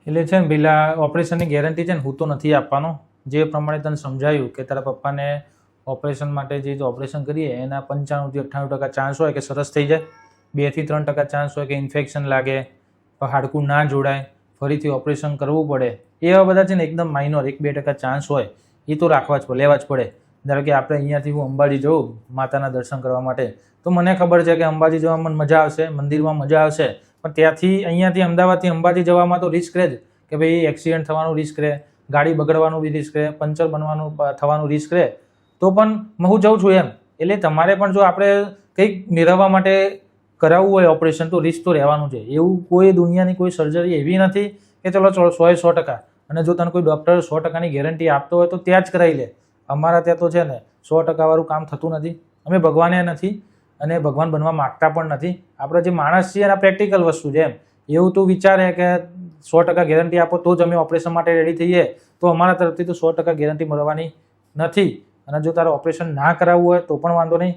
એટલે છે ને પેલા ઓપરેશનની ગેરંટી છે ને હું તો નથી આપવાનો. જે પ્રમાણે તને સમજાયું કે તારા પપ્પાને ઓપરેશન માટે જે ઓપરેશન કરીએ એના 95 થી 98% ચાન્સ હોય કે સરસ થઈ જાય, 2 થી 3% ચાન્સ હોય કે ઇન્ફેક્શન લાગે, હાડકું ના જોડાય, ફરીથી ઓપરેશન કરવું પડે. એવા બધા છે ને એકદમ માઇનોર 1-2% ચાન્સ હોય, એ તો રાખવા જ લેવા જ પડે. ધારો કે આપણે અહીંયાથી હું અંબાજી જઉં માતાના દર્શન કરવા માટે, તો મને ખબર છે કે અંબાજી જવામાં મજા આવશે, મંદિરમાં મજા આવશે, પણ ત્યાંથી અહીંયાથી અમદાવાદથી અંબાજી જવામાં તો રિસ્ક રહે જ કે ભાઈ એક્સિડન્ટ થવાનું રિસ્ક રહે, ગાડી બગડવાનું બી રિસ્ક રહે, પંચર થવાનું રિસ્ક રહે. તો પણ હું જઉં છું એમ. એટલે તમારે પણ જો આપણે કંઈક મેળવવા માટે કરાવવું હોય ઓપરેશન તો રિસ્ક તો રહેવાનું છે. એવું કોઈ દુનિયાની કોઈ સર્જરી એવી નથી કે ચલો 100% અને જો તને કોઈ ડૉક્ટર 100%ની ગેરંટી આપતો હોય તો ત્યાં જ કરાવી લે. અમારા ત્યાં તો છે ને 100% વાળું કામ થતું નથી. અમે ભગવાને નથી અને ભગવાન બનવા માગતા પણ નથી. આપણે જે માણસ છીએ એના પ્રેક્ટિકલ વસ્તુ છે એમ. એવું તું વિચારે કે 100% ગેરંટી આપો તો જ અમે ઓપરેશન માટે રેડી થઈએ, તો અમારા તરફથી તો 100% ગેરંટી મળવાની નથી. અને જો તારે ઓપરેશન ના કરાવવું હોય તો પણ વાંધો નહીં,